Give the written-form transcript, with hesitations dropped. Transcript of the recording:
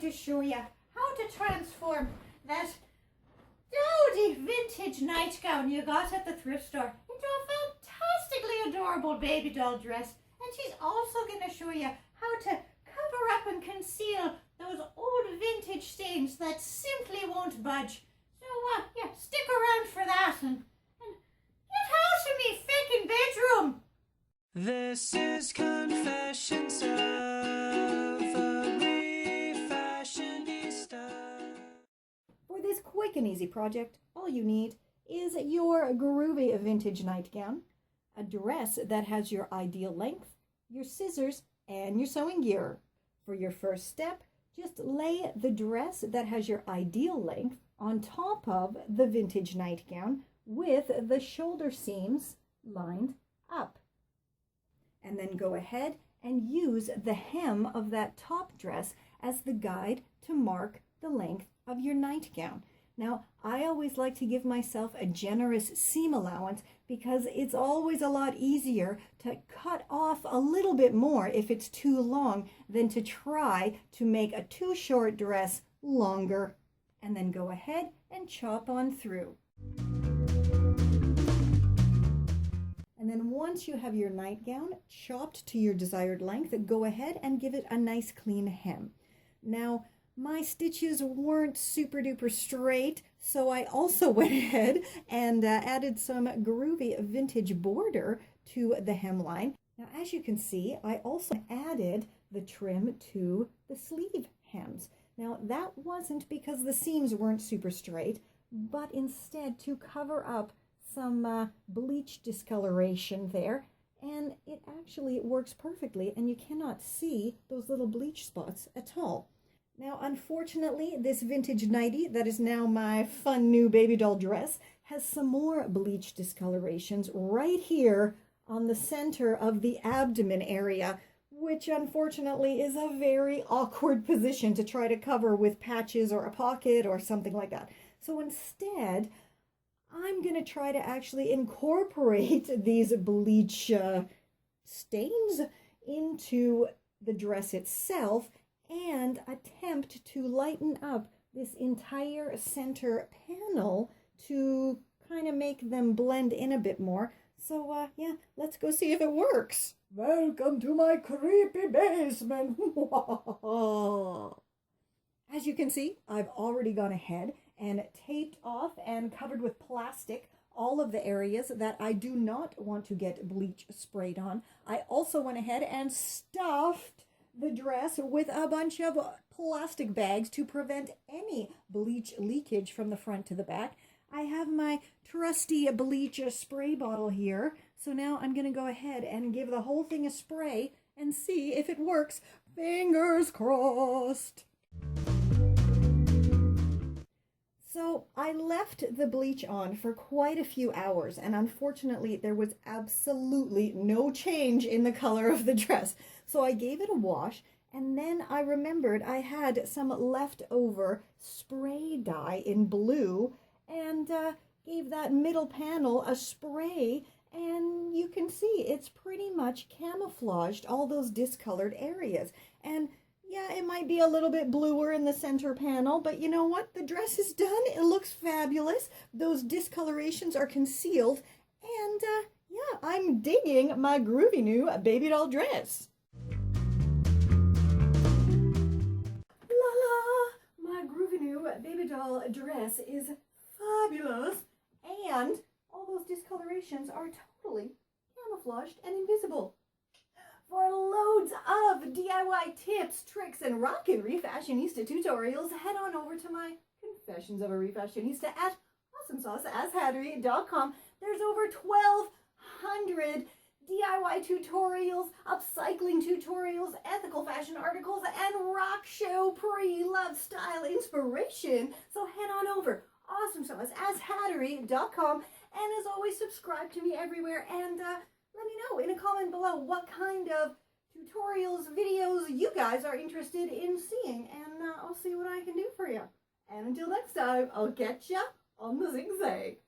to show you how to transform that dowdy vintage nightgown you got at the thrift store into a fantastically adorable baby doll dress. And she's also going to show you how to cover up and conceal those old vintage stains that simply won't budge. So, yeah, stick around for that and get out of me faking bedroom. This is Confessions of a Refashionista. For this quick and easy project, all you need is your groovy vintage nightgown, a dress that has your ideal length, your scissors, and your sewing gear. For your first step, just lay the dress that has your ideal length on top of the vintage nightgown with the shoulder seams lined up. And then go ahead and use the hem of that top dress as the guide to mark the length of your nightgown. Now, I always like to give myself a generous seam allowance because it's always a lot easier to cut off a little bit more if it's too long than to try to make a too short dress longer. And then go ahead and chop on through. And then once you have your nightgown chopped to your desired length, go ahead and give it a nice clean hem. Now, my stitches weren't super duper straight, so I also went ahead and added some groovy vintage border to the hemline. Now, as you can see, I also added the trim to the sleeve hems. Now, that wasn't because the seams weren't super straight, but instead to cover up some bleach discoloration there, and it actually works perfectly, and you cannot see those little bleach spots at all. Now, unfortunately, this vintage nightie that is now my fun new baby doll dress has some more bleach discolorations right here on the center of the abdomen area, which unfortunately is a very awkward position to try to cover with patches or a pocket or something like that. So instead, I'm going to try to actually incorporate these bleach stains into the dress itself and attempt to lighten up this entire center panel to kind of make them blend in a bit more. So, yeah, let's go see if it works. Welcome to my creepy basement. As you can see, I've already gone ahead and taped off and covered with plastic all of the areas that I do not want to get bleach sprayed on. I also went ahead and stuffed the dress with a bunch of plastic bags to prevent any bleach leakage from the front to the back. I have my trusty bleach spray bottle here, so now I'm going to go ahead and give the whole thing a spray and see if it works. Fingers crossed! So I left the bleach on for quite a few hours, and unfortunately there was absolutely no change in the color of the dress. So I gave it a wash, and then I remembered I had some leftover spray dye in blue, and gave that middle panel a spray, and you can see it's pretty much camouflaged all those discolored areas. And yeah, it might be a little bit bluer in the center panel, but you know what? The dress is done. It looks fabulous. Those discolorations are concealed. And yeah, I'm digging my groovy new baby doll dress. La la! My groovy new baby doll dress is fabulous. And all those discolorations are totally camouflaged and invisible. For loads of DIY tips, tricks, and rockin' Refashionista tutorials, head on over to my Confessions of a Refashionista at awesomesauceashattery.com. There's over 1,200 DIY tutorials, upcycling tutorials, ethical fashion articles, and rock show pre-love style inspiration. So head on over, awesomesauceashattery.com, and as always, subscribe to me everywhere, and let me know in a comment below what kind of tutorials, videos you guys are interested in seeing, and I'll see what I can do for you. And until next time, I'll catch ya on the zigzag.